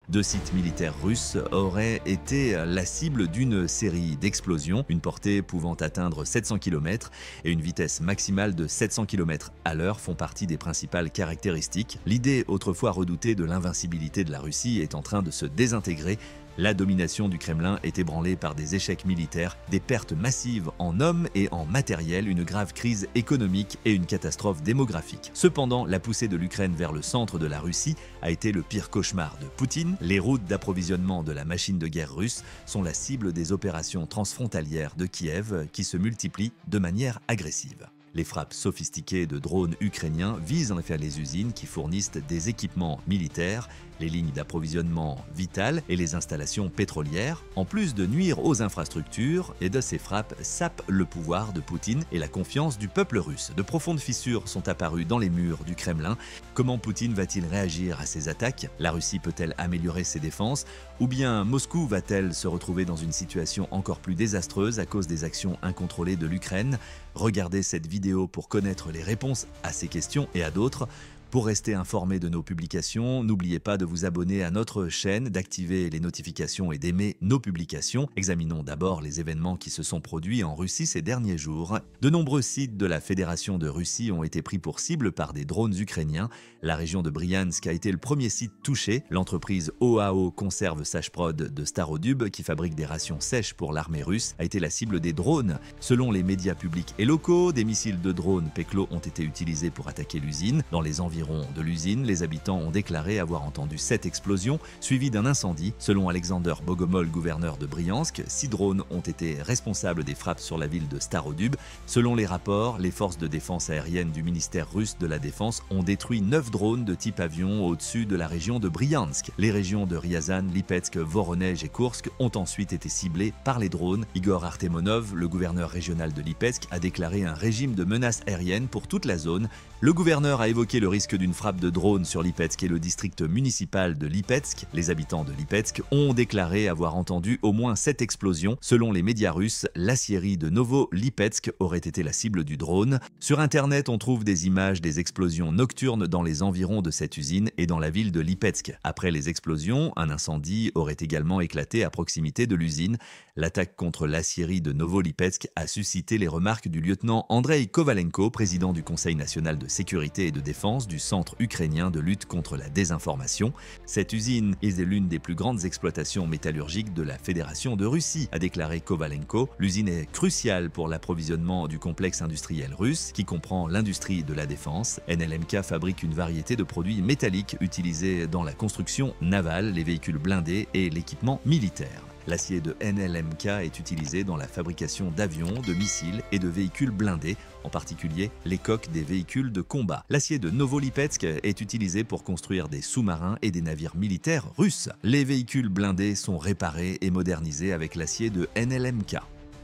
Deux sites militaires russes auraient été la cible d'une série d'explosions, une portée pouvant atteindre 700 km et une vitesse maximale de 700 km à l'heure font partie des principales caractéristiques. L'idée autrefois redoutée de l'invincibilité de la Russie est en train de se désintégrer. La domination du Kremlin est ébranlée par des échecs militaires, des pertes massives en hommes et en matériel, une grave crise économique et une catastrophe démographique. Cependant, la poussée de l'Ukraine vers le centre de la Russie a été le pire cauchemar de Poutine. Les routes d'approvisionnement de la machine de guerre russe sont la cible des opérations transfrontalières de Kiev qui se multiplient de manière agressive. Les frappes sophistiquées de drones ukrainiens visent en effet les usines qui fournissent des équipements militaires, les lignes d'approvisionnement vitales et les installations pétrolières, en plus de nuire aux infrastructures, et de ces frappes sapent le pouvoir de Poutine et la confiance du peuple russe. De profondes fissures sont apparues dans les murs du Kremlin. Comment Poutine va-t-il réagir à ces attaques? La Russie peut-elle améliorer ses défenses? Ou bien Moscou va-t-elle se retrouver dans une situation encore plus désastreuse à cause des actions incontrôlées de l'Ukraine? Regardez cette vidéo pour connaître les réponses à ces questions et à d'autres. Pour rester informé de nos publications, n'oubliez pas de vous abonner à notre chaîne, d'activer les notifications et d'aimer nos publications. Examinons d'abord les événements qui se sont produits en Russie ces derniers jours. De nombreux sites de la Fédération de Russie ont été pris pour cible par des drones ukrainiens. La région de Bryansk a été le premier site touché. L'entreprise OAO Conserve Sachprod de Starodub, qui fabrique des rations sèches pour l'armée russe, a été la cible des drones. Selon les médias publics et locaux, des missiles de drones Peklo ont été utilisés pour attaquer l'usine. Dans les environs de l'usine, les habitants ont déclaré avoir entendu 7 explosions, suivies d'un incendie. Selon Alexander Bogomol, gouverneur de Bryansk, 6 drones ont été responsables des frappes sur la ville de Starodub. Selon les rapports, les forces de défense aérienne du ministère russe de la Défense ont détruit 9 drones de type avion au-dessus de la région de Bryansk. Les régions de Ryazan, Lipetsk, Voronezh et Kursk ont ensuite été ciblées par les drones. Igor Artemonov, le gouverneur régional de Lipetsk, a déclaré un régime de menace aérienne pour toute la zone. Le gouverneur a évoqué le risque d'une frappe de drone sur Lipetsk et le district municipal de Lipetsk. Les habitants de Lipetsk ont déclaré avoir entendu au moins 7 explosions. Selon les médias russes, l'aciérie de Novo-Lipetsk aurait été la cible du drone. Sur Internet, on trouve des images des explosions nocturnes dans les environs de cette usine et dans la ville de Lipetsk. Après les explosions, un incendie aurait également éclaté à proximité de l'usine. L'attaque contre l'aciérie de Novo-Lipetsk a suscité les remarques du lieutenant Andrei Kovalenko, président du Conseil national de sécurité et de défense du Centre ukrainien de lutte contre la désinformation. Cette usine est l'une des plus grandes exploitations métallurgiques de la Fédération de Russie, a déclaré Kovalenko. L'usine est cruciale pour l'approvisionnement du complexe industriel russe, qui comprend l'industrie de la défense. NLMK fabrique une variété de produits métalliques utilisés dans la construction navale, les véhicules blindés et l'équipement militaire. L'acier de NLMK est utilisé dans la fabrication d'avions, de missiles et de véhicules blindés, en particulier les coques des véhicules de combat. L'acier de Novo-Lipetsk est utilisé pour construire des sous-marins et des navires militaires russes. Les véhicules blindés sont réparés et modernisés avec l'acier de NLMK.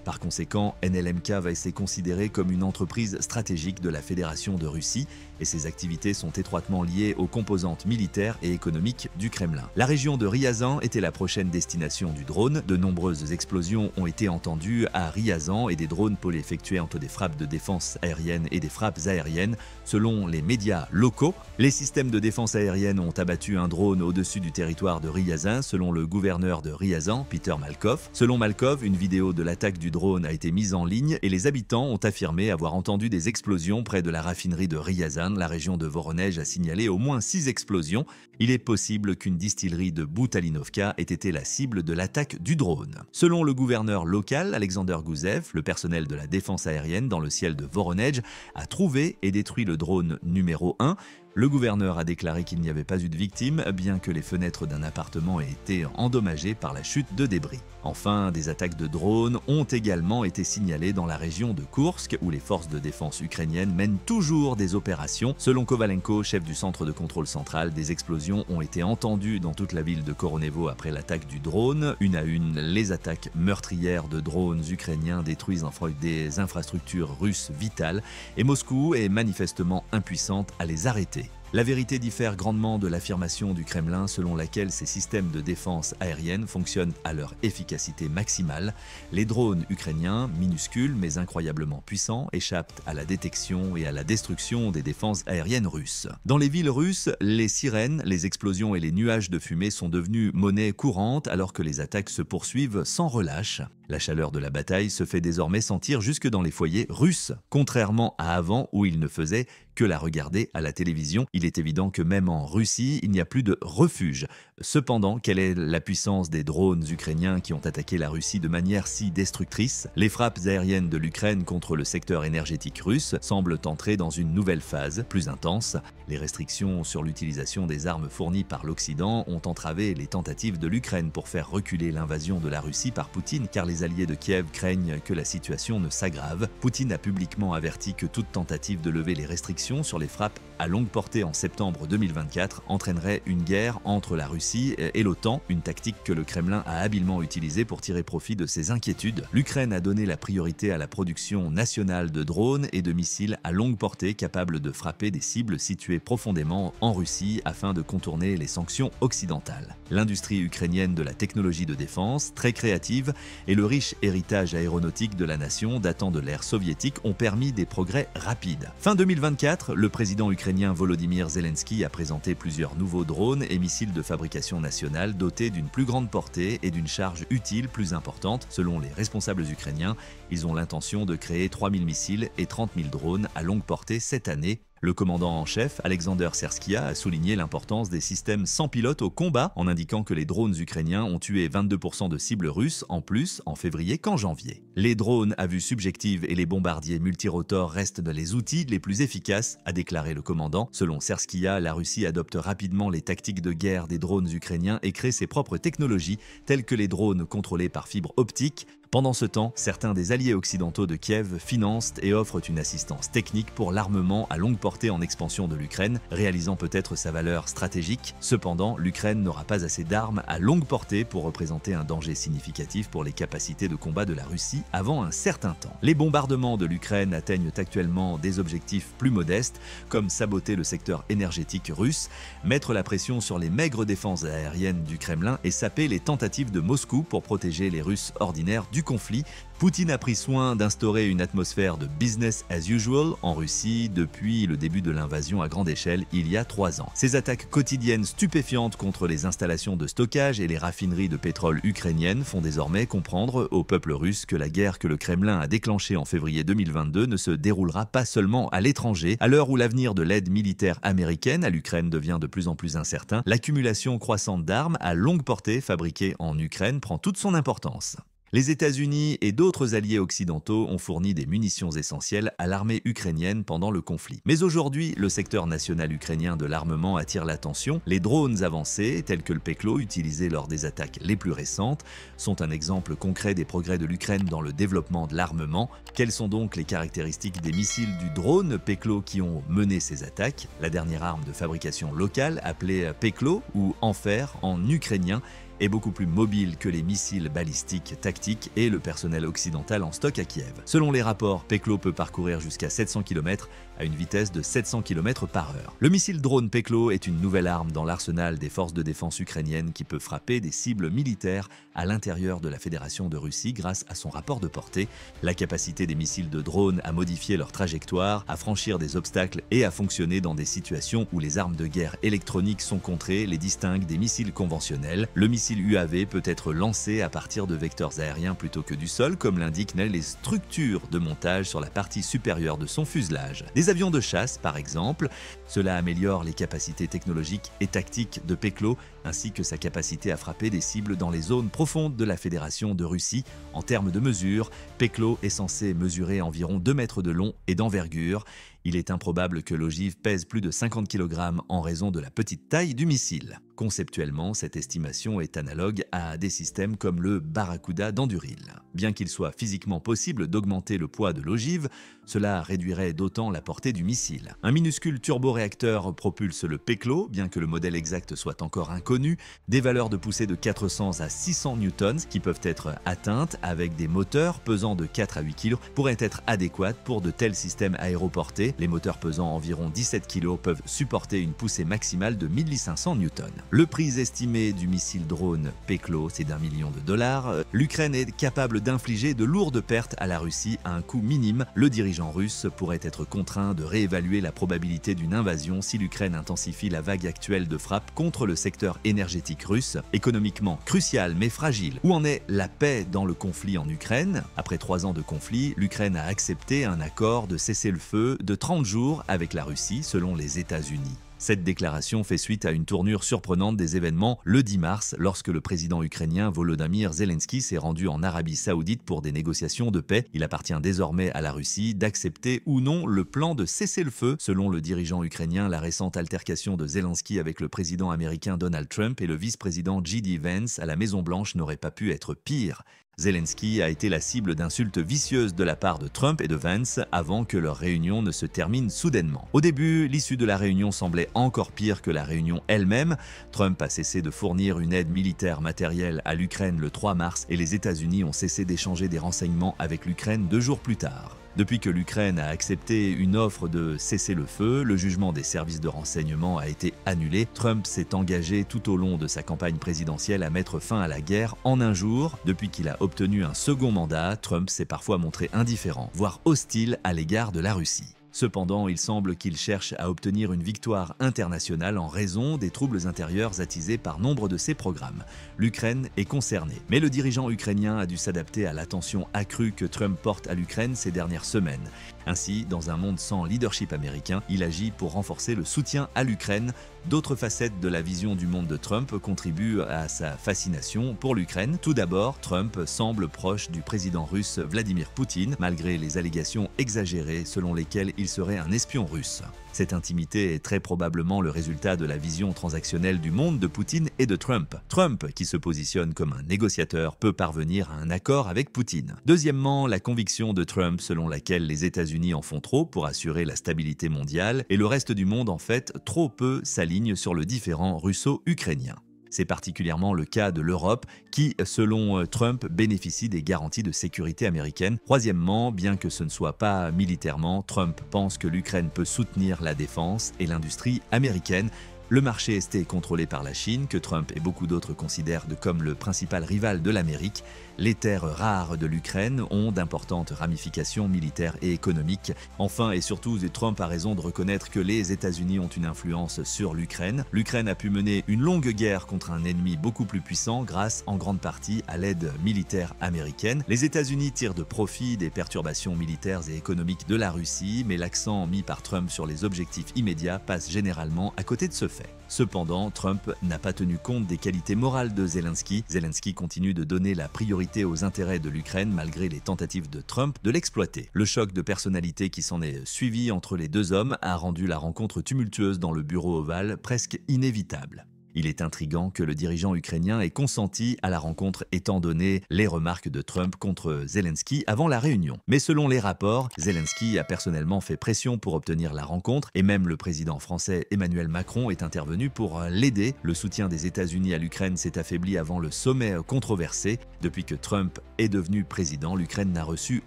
Par conséquent, NLMK va être considérée comme une entreprise stratégique de la Fédération de Russie et ses activités sont étroitement liées aux composantes militaires et économiques du Kremlin. La région de Ryazan était la prochaine destination du drone. De nombreuses explosions ont été entendues à Ryazan et des drones peuvent effectuer entre des frappes de défense aérienne et des frappes aériennes. Selon les médias locaux, les systèmes de défense aérienne ont abattu un drone au-dessus du territoire de Ryazan, selon le gouverneur de Ryazan, Peter Malkov. Selon Malkov, une vidéo de l'attaque du drone a été mise en ligne et les habitants ont affirmé avoir entendu des explosions près de la raffinerie de Ryazan. La région de Voronezh a signalé au moins 6 explosions. Il est possible qu'une distillerie de Boutalinovka ait été la cible de l'attaque du drone. Selon le gouverneur local, Alexander Gouzev, le personnel de la défense aérienne dans le ciel de Voronezh a trouvé et détruit le drone numéro 1. Le gouverneur a déclaré qu'il n'y avait pas eu de victimes, bien que les fenêtres d'un appartement aient été endommagées par la chute de débris. Enfin, des attaques de drones ont également été signalées dans la région de Kursk, où les forces de défense ukrainiennes mènent toujours des opérations. Selon Kovalenko, chef du centre de contrôle central, des explosions ont été entendues dans toute la ville de Koronevo après l'attaque du drone. Une à une, les attaques meurtrières de drones ukrainiens détruisent des infrastructures russes vitales, et Moscou est manifestement impuissante à les arrêter. La vérité diffère grandement de l'affirmation du Kremlin selon laquelle ces systèmes de défense aérienne fonctionnent à leur efficacité maximale. Les drones ukrainiens, minuscules mais incroyablement puissants, échappent à la détection et à la destruction des défenses aériennes russes. Dans les villes russes, les sirènes, les explosions et les nuages de fumée sont devenus monnaie courante alors que les attaques se poursuivent sans relâche. La chaleur de la bataille se fait désormais sentir jusque dans les foyers russes, contrairement à avant où il ne faisait que la regarder à la télévision. Il est évident que même en Russie, il n'y a plus de refuge. Cependant, quelle est la puissance des drones ukrainiens qui ont attaqué la Russie de manière si destructrice? Les frappes aériennes de l'Ukraine contre le secteur énergétique russe semblent entrer dans une nouvelle phase, plus intense. Les restrictions sur l'utilisation des armes fournies par l'Occident ont entravé les tentatives de l'Ukraine pour faire reculer l'invasion de la Russie par Poutine, car les alliés de Kiev craignent que la situation ne s'aggrave. Poutine a publiquement averti que toute tentative de lever les restrictions sur les frappes à longue portée en septembre 2024 entraînerait une guerre entre la Russie et l'OTAN, une tactique que le Kremlin a habilement utilisée pour tirer profit de ses inquiétudes. L'Ukraine a donné la priorité à la production nationale de drones et de missiles à longue portée capables de frapper des cibles situées profondément en Russie afin de contourner les sanctions occidentales. L'industrie ukrainienne de la technologie de défense, très créative, et le riche héritage aéronautique de la nation datant de l'ère soviétique ont permis des progrès rapides. Fin 2024, le président ukrainien Volodymyr Zelensky a présenté plusieurs nouveaux drones et missiles de fabrication nationale dotés d'une plus grande portée et d'une charge utile plus importante. Selon les responsables ukrainiens, ils ont l'intention de créer 3000 missiles et 30 000 drones à longue portée cette année. Le commandant en chef, Alexander Serskia, a souligné l'importance des systèmes sans pilote au combat en indiquant que les drones ukrainiens ont tué 22% de cibles russes en plus en février qu'en janvier. Les drones à vue subjective et les bombardiers multirotors restent les outils les plus efficaces, a déclaré le commandant. Selon Serskia, la Russie adopte rapidement les tactiques de guerre des drones ukrainiens et crée ses propres technologies, telles que les drones contrôlés par fibre optique. Pendant ce temps, certains des alliés occidentaux de Kiev financent et offrent une assistance technique pour l'armement à longue portée en expansion de l'Ukraine, réalisant peut-être sa valeur stratégique. Cependant, l'Ukraine n'aura pas assez d'armes à longue portée pour représenter un danger significatif pour les capacités de combat de la Russie avant un certain temps. Les bombardements de l'Ukraine atteignent actuellement des objectifs plus modestes, comme saboter le secteur énergétique russe, mettre la pression sur les maigres défenses aériennes du Kremlin et saper les tentatives de Moscou pour protéger les Russes ordinaires du conflit. Poutine a pris soin d'instaurer une atmosphère de business as usual en Russie depuis le début de l'invasion à grande échelle il y a 3 ans. Ces attaques quotidiennes stupéfiantes contre les installations de stockage et les raffineries de pétrole ukrainiennes font désormais comprendre au peuple russe que la guerre que le Kremlin a déclenchée en février 2022 ne se déroulera pas seulement à l'étranger. À l'heure où l'avenir de l'aide militaire américaine à l'Ukraine devient de plus en plus incertain, l'accumulation croissante d'armes à longue portée fabriquées en Ukraine prend toute son importance. Les États-Unis et d'autres alliés occidentaux ont fourni des munitions essentielles à l'armée ukrainienne pendant le conflit. Mais aujourd'hui, le secteur national ukrainien de l'armement attire l'attention. Les drones avancés, tels que le Peklo utilisé lors des attaques les plus récentes, sont un exemple concret des progrès de l'Ukraine dans le développement de l'armement. Quelles sont donc les caractéristiques des missiles du drone Peklo qui ont mené ces attaques? La dernière arme de fabrication locale, appelée Peklo ou Enfer en ukrainien, est beaucoup plus mobile que les missiles balistiques tactiques et le personnel occidental en stock à Kiev. Selon les rapports, Peklo peut parcourir jusqu'à 700 km à une vitesse de 700 km par heure. Le missile drone Peklo est une nouvelle arme dans l'arsenal des forces de défense ukrainiennes qui peut frapper des cibles militaires à l'intérieur de la Fédération de Russie grâce à son rapport de portée, la capacité des missiles de drone à modifier leur trajectoire, à franchir des obstacles et à fonctionner dans des situations où les armes de guerre électroniques sont contrées les distinguent des missiles conventionnels. Le missile UAV peut être lancé à partir de vecteurs aériens plutôt que du sol, comme l'indiquent les structures de montage sur la partie supérieure de son fuselage. Des avions de chasse, par exemple. Cela améliore les capacités technologiques et tactiques de Peklo, ainsi que sa capacité à frapper des cibles dans les zones profondes de la Fédération de Russie. En termes de mesure, Peklo est censé mesurer environ 2 mètres de long et d'envergure. Il est improbable que l'ogive pèse plus de 50 kg en raison de la petite taille du missile. Conceptuellement, cette estimation est analogue à des systèmes comme le Barracuda d'Anduril. Bien qu'il soit physiquement possible d'augmenter le poids de l'ogive, cela réduirait d'autant la portée du missile. Un minuscule turboréacteur propulse le Peklo, bien que le modèle exact soit encore inconnu. Des valeurs de poussée de 400 à 600 newtons qui peuvent être atteintes avec des moteurs pesant de 4 à 8 kg pourraient être adéquates pour de tels systèmes aéroportés. Les moteurs pesant environ 17 kg peuvent supporter une poussée maximale de 1500 Newton. Le prix estimé du missile drone Peklo, c'est d'1 million de dollars. L'Ukraine est capable d'infliger de lourdes pertes à la Russie à un coût minime. Le dirigeant russe pourrait être contraint de réévaluer la probabilité d'une invasion si l'Ukraine intensifie la vague actuelle de frappes contre le secteur énergétique russe, économiquement crucial mais fragile. Où en est la paix dans le conflit en Ukraine? Après 3 ans de conflit, l'Ukraine a accepté un accord de cessez-le-feu de 30 jours avec la Russie, selon les États-Unis. Cette déclaration fait suite à une tournure surprenante des événements le 10 mars, lorsque le président ukrainien Volodymyr Zelensky s'est rendu en Arabie Saoudite pour des négociations de paix. Il appartient désormais à la Russie d'accepter ou non le plan de cessez-le-feu. Selon le dirigeant ukrainien, la récente altercation de Zelensky avec le président américain Donald Trump et le vice-président J.D. Vance à la Maison-Blanche n'aurait pas pu être pire. Zelensky a été la cible d'insultes vicieuses de la part de Trump et de Vance avant que leur réunion ne se termine soudainement. Au début, l'issue de la réunion semblait encore pire que la réunion elle-même. Trump a cessé de fournir une aide militaire matérielle à l'Ukraine le 3 mars et les États-Unis ont cessé d'échanger des renseignements avec l'Ukraine 2 jours plus tard. Depuis que l'Ukraine a accepté une offre de cessez-le-feu, le jugement des services de renseignement a été annulé. Trump s'est engagé tout au long de sa campagne présidentielle à mettre fin à la guerre en un jour. Depuis qu'il a obtenu un second mandat, Trump s'est parfois montré indifférent, voire hostile à l'égard de la Russie. Cependant, il semble qu'il cherche à obtenir une victoire internationale en raison des troubles intérieurs attisés par nombre de ses programmes. L'Ukraine est concernée, mais le dirigeant ukrainien a dû s'adapter à l'attention accrue que Trump porte à l'Ukraine ces dernières semaines. Ainsi, dans un monde sans leadership américain, il agit pour renforcer le soutien à l'Ukraine. D'autres facettes de la vision du monde de Trump contribuent à sa fascination pour l'Ukraine. Tout d'abord, Trump semble proche du président russe Vladimir Poutine, malgré les allégations exagérées selon lesquelles il serait un espion russe. Cette intimité est très probablement le résultat de la vision transactionnelle du monde de Poutine et de Trump. Trump, qui se positionne comme un négociateur, peut parvenir à un accord avec Poutine. Deuxièmement, la conviction de Trump selon laquelle les États-Unis en font trop pour assurer la stabilité mondiale et le reste du monde en fait trop peu s'aligne sur le différend russo-ukrainien. C'est particulièrement le cas de l'Europe qui, selon Trump, bénéficie des garanties de sécurité américaines. Troisièmement, bien que ce ne soit pas militairement, Trump pense que l'Ukraine peut soutenir la défense et l'industrie américaine. Le marché est contrôlé par la Chine, que Trump et beaucoup d'autres considèrent comme le principal rival de l'Amérique. Les terres rares de l'Ukraine ont d'importantes ramifications militaires et économiques. Enfin et surtout, Trump a raison de reconnaître que les États-Unis ont une influence sur l'Ukraine. L'Ukraine a pu mener une longue guerre contre un ennemi beaucoup plus puissant grâce en grande partie à l'aide militaire américaine. Les États-Unis tirent de profit des perturbations militaires et économiques de la Russie, mais l'accent mis par Trump sur les objectifs immédiats passe généralement à côté de ce fait. Cependant, Trump n'a pas tenu compte des qualités morales de Zelensky. Zelensky continue de donner la priorité aux intérêts de l'Ukraine malgré les tentatives de Trump de l'exploiter. Le choc de personnalité qui s'en est suivi entre les deux hommes a rendu la rencontre tumultueuse dans le bureau ovale presque inévitable. Il est intriguant que le dirigeant ukrainien ait consenti à la rencontre étant donné les remarques de Trump contre Zelensky avant la réunion. Mais selon les rapports, Zelensky a personnellement fait pression pour obtenir la rencontre et même le président français Emmanuel Macron est intervenu pour l'aider. Le soutien des États-Unis à l'Ukraine s'est affaibli avant le sommet controversé. Depuis que Trump est devenu président, l'Ukraine n'a reçu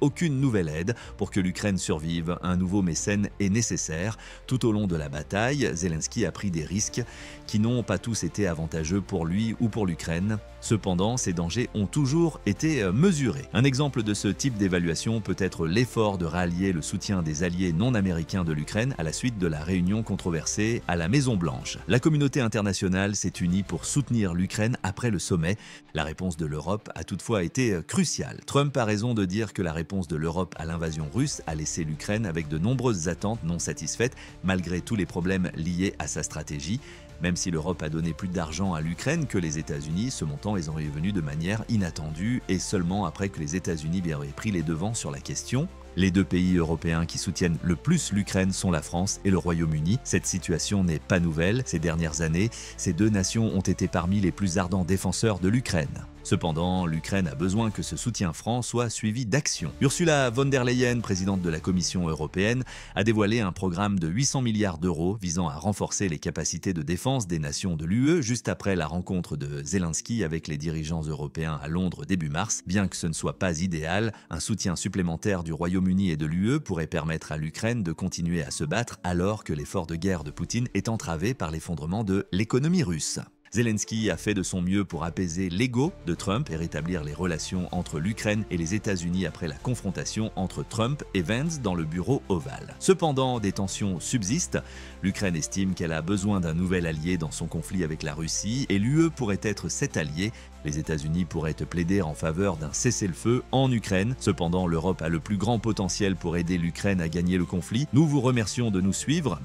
aucune nouvelle aide. Pour que l'Ukraine survive, un nouveau mécène est nécessaire. Tout au long de la bataille, Zelensky a pris des risques qui n'ont pas tous été avantageux pour lui ou pour l'Ukraine. Cependant, ces dangers ont toujours été mesurés. Un exemple de ce type d'évaluation peut être l'effort de rallier le soutien des alliés non américains de l'Ukraine à la suite de la réunion controversée à la Maison-Blanche. La communauté internationale s'est unie pour soutenir l'Ukraine après le sommet. La réponse de l'Europe a toutefois été cruciale. Trump a raison de dire que la réponse de l'Europe à l'invasion russe a laissé l'Ukraine avec de nombreuses attentes non satisfaites, malgré tous les problèmes liés à sa stratégie. Même si l'Europe a donné plus d'argent à l'Ukraine que les États-Unis, ce montant est venu de manière inattendue et seulement après que les États-Unis aient pris les devants sur la question. Les deux pays européens qui soutiennent le plus l'Ukraine sont la France et le Royaume-Uni. Cette situation n'est pas nouvelle. Ces dernières années, ces deux nations ont été parmi les plus ardents défenseurs de l'Ukraine. Cependant, l'Ukraine a besoin que ce soutien franc soit suivi d'actions. Ursula von der Leyen, présidente de la Commission européenne, a dévoilé un programme de 800 milliards d'euros visant à renforcer les capacités de défense des nations de l'UE juste après la rencontre de Zelensky avec les dirigeants européens à Londres début mars. Bien que ce ne soit pas idéal, un soutien supplémentaire du Royaume-Uni et de l'UE pourrait permettre à l'Ukraine de continuer à se battre alors que l'effort de guerre de Poutine est entravé par l'effondrement de l'économie russe. Zelensky a fait de son mieux pour apaiser l'ego de Trump et rétablir les relations entre l'Ukraine et les États-Unis après la confrontation entre Trump et Vance dans le bureau ovale. Cependant, des tensions subsistent. L'Ukraine estime qu'elle a besoin d'un nouvel allié dans son conflit avec la Russie et l'UE pourrait être cet allié. Les États-Unis pourraient plaider en faveur d'un cessez-le-feu en Ukraine. Cependant, l'Europe a le plus grand potentiel pour aider l'Ukraine à gagner le conflit. Nous vous remercions de nous suivre.